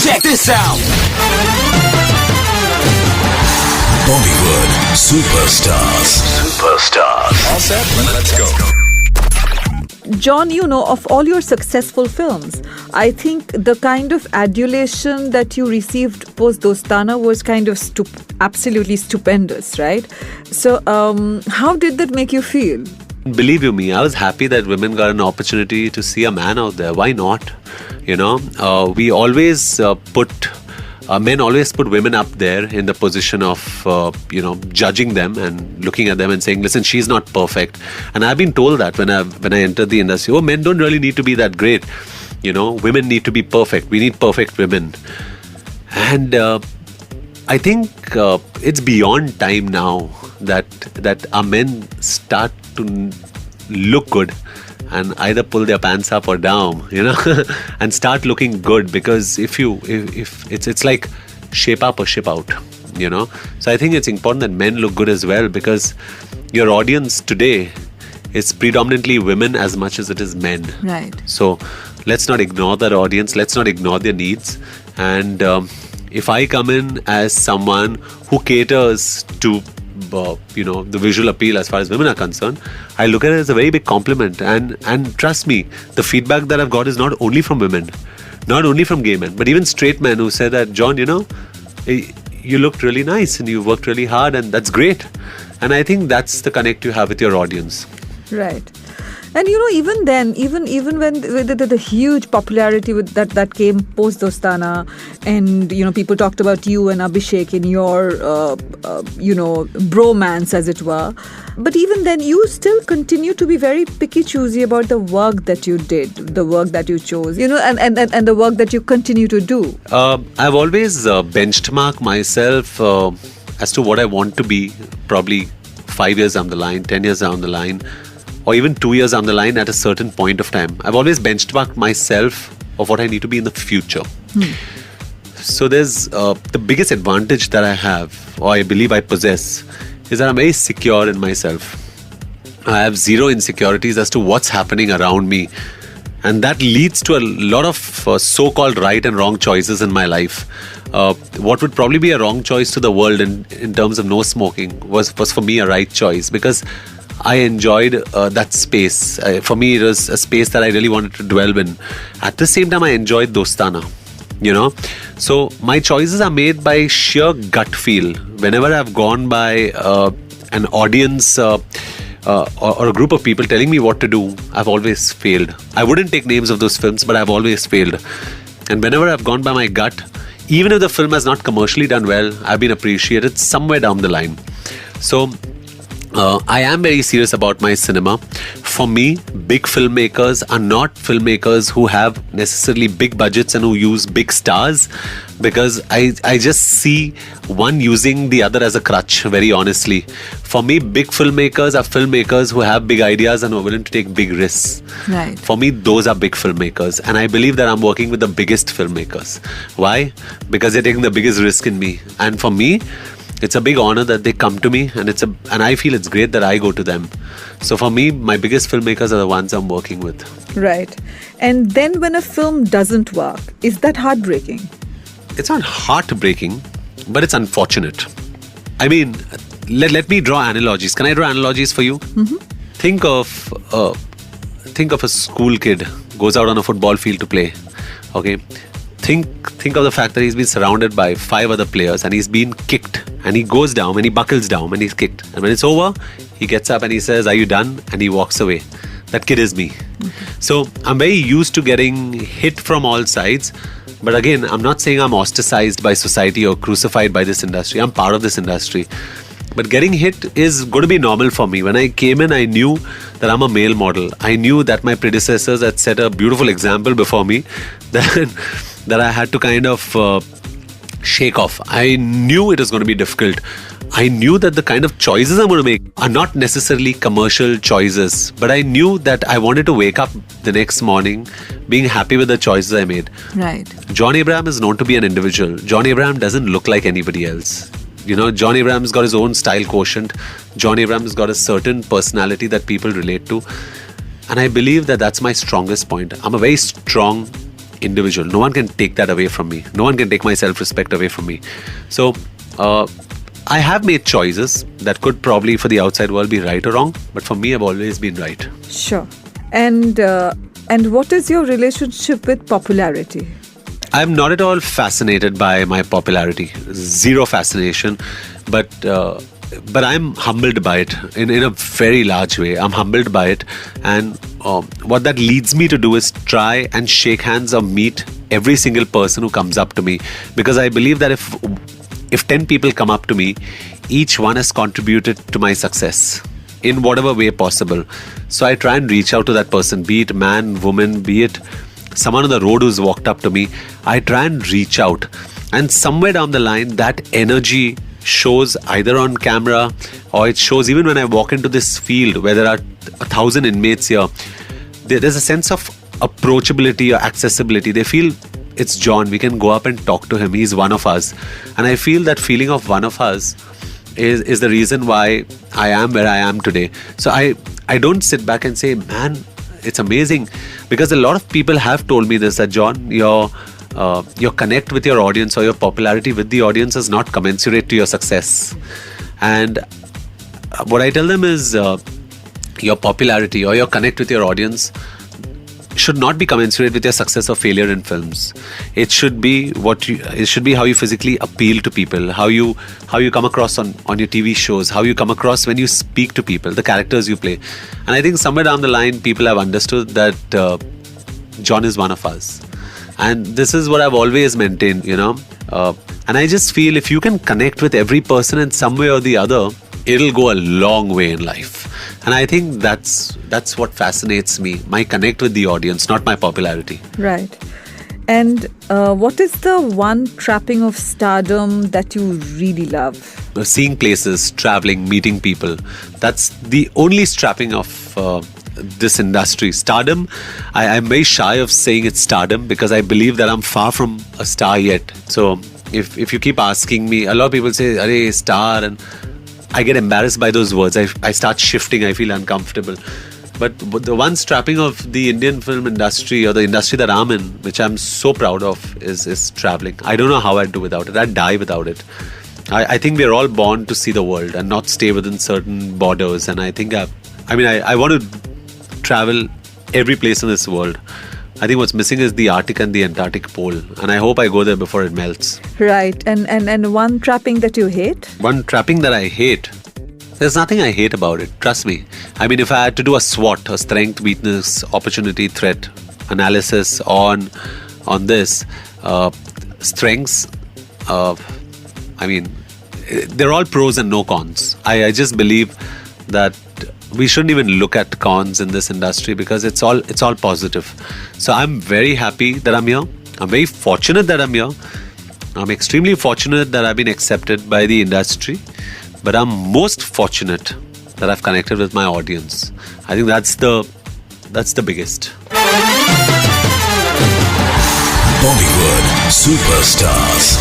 Check this out. Bollywood superstars. All set? Let's go. John, of all your successful films, I think the kind of adulation that you received post Dostana was kind of absolutely stupendous, right? So, how did that make you feel? Believe you me, I was happy that women got an opportunity to see a man out there. Why not? We always men always put women up there in the position of, judging them and looking at them and saying, listen, she's not perfect. And I've been told that when I entered the industry, men don't really need to be that great. Women need to be perfect. We need perfect women. And I think it's beyond time now that our men start to look good and either pull their pants up or down, and start looking good, because if it's like shape up or ship out, So I think it's important that men look good as well, because your audience today is predominantly women as much as it is men. Right. So let's not ignore that audience. Let's not ignore their needs. And if I come in as someone who caters to the visual appeal as far as women are concerned, I look at it as a very big compliment. And trust me, the feedback that I've got is not only from women, not only from gay men, but even straight men who say that, John, you looked really nice and you worked really hard, and that's great. And I think that's the connect you have with your audience. Right. And even then, even when with the huge popularity with that came post Dostana, and people talked about you and Abhishek in your bromance, as it were. But even then, you still continue to be very picky choosy about the work that you did, the work that you chose, and the work that you continue to do. I've always benchmarked myself as to what I want to be, probably 5 years down the line, 10 years down the line, or even 2 years down the line at a certain point of time. I've always benchmarked myself of what I need to be in the future. So there's the biggest advantage that I have, or I believe I possess, is that I'm very secure in myself. I have zero insecurities as to what's happening around me. And that leads to a lot of so-called right and wrong choices in my life. What would probably be a wrong choice to the world in terms of no smoking was for me a right choice, because I enjoyed that space. For me, it was a space that I really wanted to dwell in. At the same time, I enjoyed Dostana, So my choices are made by sheer gut feel. Whenever I've gone by an audience or a group of people telling me what to do, I've always failed. I wouldn't take names of those films, but I've always failed. And whenever I've gone by my gut, even if the film has not commercially done well, I've been appreciated somewhere down the line. So I am very serious about my cinema. For me, big filmmakers are not filmmakers who have necessarily big budgets and who use big stars, because I just see one using the other as a crutch, very honestly. For me, big filmmakers are filmmakers who have big ideas and are willing to take big risks. Right. For me, those are big filmmakers. And I believe that I'm working with the biggest filmmakers. Why? Because they're taking the biggest risk in me. And for me, it's a big honor that they come to me, and I feel it's great that I go to them. So for me, my biggest filmmakers are the ones I'm working with. Right. And then when a film doesn't work, is that heartbreaking? It's not heartbreaking, but it's unfortunate. I mean, let me draw analogies. Can I draw analogies for you? Mm-hmm. Think of a school kid goes out on a football field to play. Okay. Think of the fact that he's been surrounded by 5 other players and he's been kicked, and he goes down and he buckles down and he's kicked. And when it's over, he gets up and he says, "Are you done?" And he walks away. That kid is me. Mm-hmm. So I'm very used to getting hit from all sides. But again, I'm not saying I'm ostracized by society or crucified by this industry. I'm part of this industry. But getting hit is going to be normal for me. When I came in, I knew that I'm a male model. I knew that my predecessors had set a beautiful example before me that I had to kind of shake off. I knew it was going to be difficult. I knew that the kind of choices I'm going to make are not necessarily commercial choices. But I knew that I wanted to wake up the next morning being happy with the choices I made. Right. John Abraham is known to be an individual. John Abraham doesn't look like anybody else. John Abraham's got his own style quotient. John Abraham's got a certain personality that people relate to. And I believe that that's my strongest point. I'm a very strong, individual. No one can take that away from me. No one can take my self-respect away from me. So I have made choices that could probably for the outside world be right or wrong, but for me I've always been right. Sure. And what is your relationship with popularity? I'm not at all fascinated by my popularity. Zero fascination, but I'm humbled by it in a very large way. I'm humbled by it, and what that leads me to do is try and shake hands or meet every single person who comes up to me, because I believe that if 10 people come up to me, each one has contributed to my success in whatever way possible. So I try and reach out to that person, be it man, woman, be it someone on the road who's walked up to me. I try and reach out, and somewhere down the line that energy shows either on camera, or it shows even when I walk into this field where there are 1,000 inmates here. There's a sense of approachability or accessibility. They feel it's John, we can go up and talk to him, he's one of us. And I feel that feeling of one of us is the reason why I am where I am today. So I don't sit back and say, man, it's amazing, because a lot of people have told me this, that John, your connect with your audience or your popularity with the audience is not commensurate to your success. And what I tell them is your popularity or your connect with your audience should not be commensurate with your success or failure in films. It should be how you physically appeal to people, how you come across on your TV shows, how you come across when you speak to people, the characters you play. And I think somewhere down the line people have understood that John is one of us. And this is what I've always maintained, and I just feel if you can connect with every person in some way or the other, it'll go a long way in life. And I think that's what fascinates me, my connect with the audience, not my popularity. Right. And what is the one trapping of stardom that you really love? Seeing places, traveling, meeting people. That's the only strapping of this industry. Stardom, I'm very shy of saying it's stardom, because I believe that I'm far from a star yet. So if you keep asking me, a lot of people say, "Arey, star," and I get embarrassed by those words. I start shifting. I feel uncomfortable. But the one strapping of the Indian film industry, or the industry that I'm in, which I'm so proud of, is traveling. I don't know how I'd do without it. I'd die without it. I think we're all born to see the world and not stay within certain borders. And I think I want to travel every place in this world. I think what's missing is the Arctic and the Antarctic pole, and I hope I go there before it melts. Right. And one trapping that you hate? One trapping that I hate? There's nothing I hate about it, trust me. I mean, if I had to do a SWOT, a strength, weakness, opportunity, threat analysis on this, strengths, they're all pros and no cons. I just believe that we shouldn't even look at cons in this industry, because it's all positive. So I'm very happy that I'm here. I'm very fortunate that I'm here. I'm extremely fortunate that I've been accepted by the industry. But I'm most fortunate that I've connected with my audience. I think that's the biggest. Bollywood Superstars.